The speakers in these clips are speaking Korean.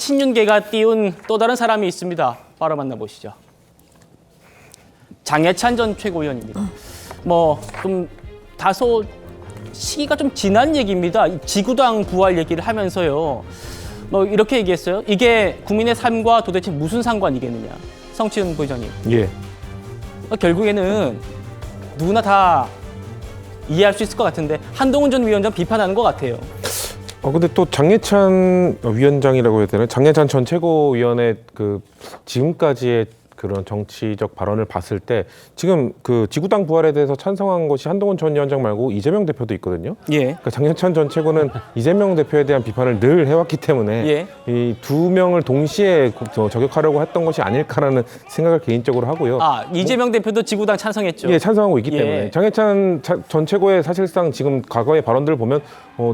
친윤계가 띄운 또 다른 사람이 있습니다. 바로 만나보시죠. 장해찬 전 최고위원입니다. 뭐 좀 다소 시기가 좀 지난 얘기입니다. 지구당 부활 얘기를 하면서요. 뭐 이렇게 얘기했어요. 이게 국민의 삶과 도대체 무슨 상관이겠느냐. 성치훈 부의장님. 예. 결국에는 누구나 다 이해할 수 있을 것 같은데 한동훈 전 위원장 비판하는 것 같아요. 근데 또 장해찬 위원장이라고 해야 되나? 장해찬 전 최고위원의 그 지금까지의 그런 정치적 발언을 봤을 때 지금 그 지구당 부활에 대해서 찬성한 것이 한동훈 전 위원장 말고 이재명 대표도 있거든요. 예. 그러니까 장해찬 전 최고는 이재명 대표에 대한 비판을 늘 해왔기 때문에 예. 이 두 명을 동시에 저격하려고 했던 것이 아닐까라는 생각을 개인적으로 하고요. 이재명 대표도 지구당 찬성했죠. 예, 찬성하고 있기 예. 때문에 장해찬 전 최고의 사실상 지금 과거의 발언들을 보면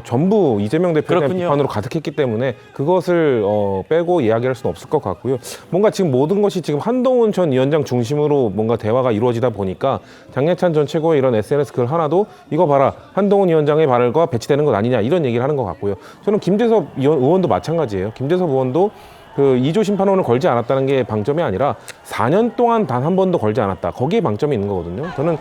전부 이재명 대표에 대한 그렇군요. 비판으로 가득했기 때문에 그것을 빼고 이야기할 수는 없을 것 같고요. 뭔가 지금 모든 것이 지금 한동훈 전 위원장 중심으로 뭔가 대화가 이루어지다 보니까 장해찬 전 최고의 이런 SNS 글 하나도 이거 봐라 한동훈 위원장의 발과 배치되는 것 아니냐 이런 얘기를 하는 것 같고요. 저는 김재섭 의원도 마찬가지예요. 김재섭 의원도 그 2조 심판원을 걸지 않았다는 게 방점이 아니라 4년 동안 단 한 번도 걸지 않았다. 거기에 방점이 있는 거거든요. 저는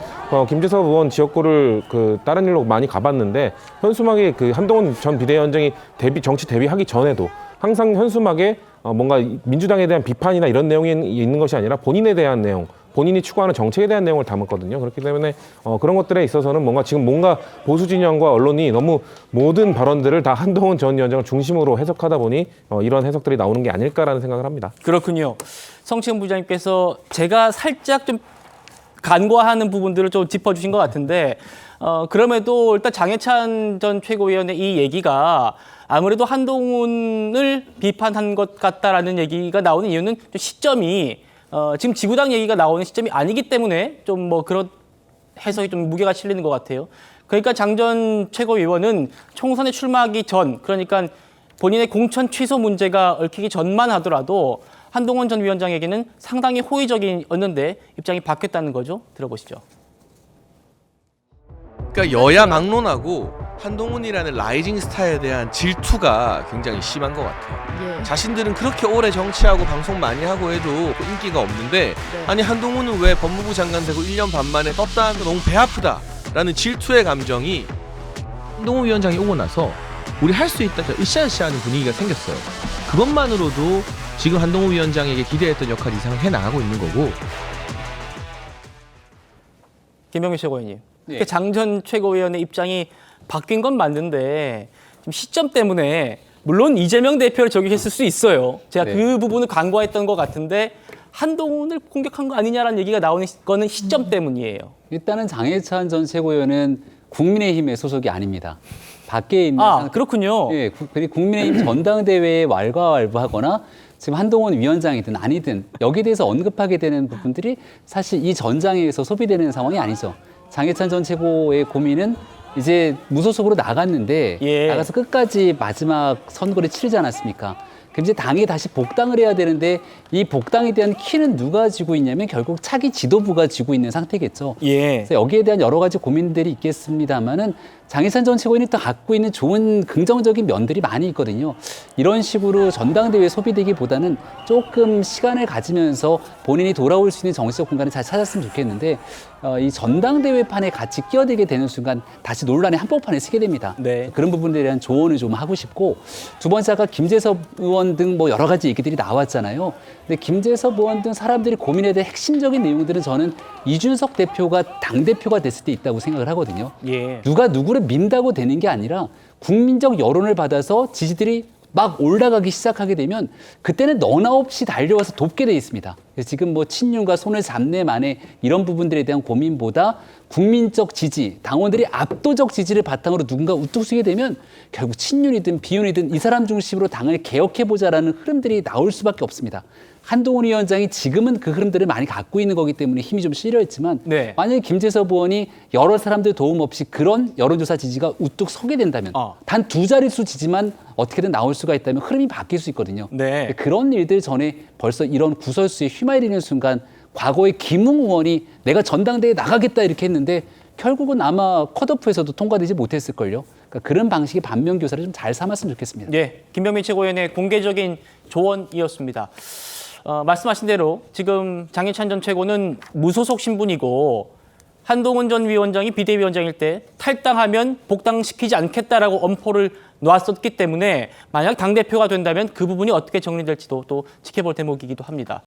김재섭 의원 지역구를 그 다른 일로 많이 가봤는데 현수막에 그 한동훈 전 비대위원장이 정치 데뷔하기 전에도 항상 현수막에 뭔가 민주당에 대한 비판이나 이런 내용이 있는 것이 아니라 본인에 대한 내용, 본인이 추구하는 정책에 대한 내용을 담았거든요. 그렇기 때문에 그런 것들에 있어서는 뭔가 보수 진영과 언론이 너무 모든 발언들을 다 한동훈 전 위원장을 중심으로 해석하다 보니 이런 해석들이 나오는 게 아닐까라는 생각을 합니다. 그렇군요. 성치훈 부장님께서 제가 살짝 좀 간과하는 부분들을 좀 짚어주신 것 같은데 그럼에도 일단 장해찬 전 최고위원의 이 얘기가 아무래도 한동훈을 비판한 것 같다라는 얘기가 나오는 이유는 좀 시점이 지금 지구당 얘기가 나오는 시점이 아니기 때문에 좀 뭐 그런 해석이 좀 무게가 실리는 것 같아요. 그러니까 장 전 최고위원은 총선에 출마하기 전, 그러니까 본인의 공천 취소 문제가 얽히기 전만 하더라도 한동훈 전 위원장에게는 상당히 호의적이었는데 입장이 바뀌었다는 거죠. 들어보시죠. 그러니까 여야 막론하고 한동훈이라는 라이징 스타에 대한 질투가 굉장히 심한 것 같아요. 예. 자신들은 그렇게 오래 정치하고 방송 많이 하고 해도 인기가 없는데 아니 한동훈은 왜 법무부 장관 되고 1년 반 만에 떴다 하면 너무 배 아프다라는 질투의 감정이 한동훈 위원장이 오고 나서 우리 할 수 있다 으쌰으쌰하는 분위기가 생겼어요. 그것만으로도 지금 한동훈 위원장에게 기대했던 역할 이상을 해나가고 있는 거고. 김병민 최고위원님. 네. 장 전 최고위원의 입장이 바뀐 건 맞는데 좀 시점 때문에 물론 이재명 대표를 저격했을 수 있어요. 제가 네. 그 부분을 간과했던 것 같은데 한동훈을 공격한 거 아니냐라는 얘기가 나오는 거는 시점 때문이에요. 일단은 장해찬 전 최고위원은 국민의힘의 소속이 아닙니다. 밖에 있는 그렇군요. 예, 국민의힘 전당대회에 왈가왈부하거나 지금 한동훈 위원장이든 아니든 여기에 대해서 언급하게 되는 부분들이 사실 이 전장에서 소비되는 상황이 아니죠. 장해찬 전 최고의 고민은 이제 무소속으로 나갔는데 나가서 끝까지 마지막 선거를 치르지 않았습니까? 그럼 이제 당이 다시 복당을 해야 되는데 이 복당에 대한 키는 누가 쥐고 있냐면 결국 차기 지도부가 쥐고 있는 상태겠죠. 그래서 여기에 대한 여러 가지 고민들이 있겠습니다만은 장해찬 전 최고위원이 또 갖고 있는 좋은 긍정적인 면들이 많이 있거든요. 이런 식으로 전당대회에 소비되기보다는 조금 시간을 가지면서 본인이 돌아올 수 있는 정치적 공간을 잘 찾았으면 좋겠는데 이 전당대회 판에 같이 끼어들게 되는 순간 다시 논란의 한복판에 서게 됩니다. 네. 그런 부분들에 대한 조언을 좀 하고 싶고 두 번째 아까 김재섭 의원 등 뭐 여러 가지 얘기들이 나왔잖아요. 근데 김재섭 의원 등 사람들이 고민에 대한 핵심적인 내용들은 저는 이준석 대표가 당대표가 됐을 때 있다고 생각을 하거든요. 누가 누구를 민다고 되는 게 아니라 국민적 여론을 받아서 지지들이 막 올라가기 시작하게 되면 그때는 너나 없이 달려와서 돕게 돼 있습니다. 그래서 지금 뭐 친윤과 손을 잡네 마네 이런 부분들에 대한 고민보다 국민적 지지, 당원들이 압도적 지지를 바탕으로 누군가 우뚝 서게 되면 결국 친윤이든 비윤이든 이 사람 중심으로 당을 개혁해보자라는 흐름들이 나올 수밖에 없습니다. 한동훈 위원장이 지금은 그 흐름들을 많이 갖고 있는 거기 때문에 힘이 좀 실려있지만 만약에 김재섭 의원이 여러 사람들 도움 없이 그런 여론조사 지지가 우뚝 서게 된다면 단 2자릿수 지지만 어떻게든 나올 수가 있다면 흐름이 바뀔 수 있거든요. 그런 일들 전에 벌써 이런 구설수에 휘말리는 순간 과거에 김웅 의원이 내가 전당대회에 나가겠다 이렇게 했는데 결국은 아마 컷오프에서도 통과되지 못했을걸요. 그러니까 그런 방식의 반면 교사를 좀 잘 삼았으면 좋겠습니다. 예, 김병민 최고위원의 공개적인 조언이었습니다. 말씀하신 대로 지금 장해찬 전 최고는 무소속 신분이고 한동훈 전 위원장이 비대위원장일 때 탈당하면 복당시키지 않겠다라고 엄포를 놨었기 때문에 만약 당대표가 된다면 그 부분이 어떻게 정리될지도 또 지켜볼 대목이기도 합니다.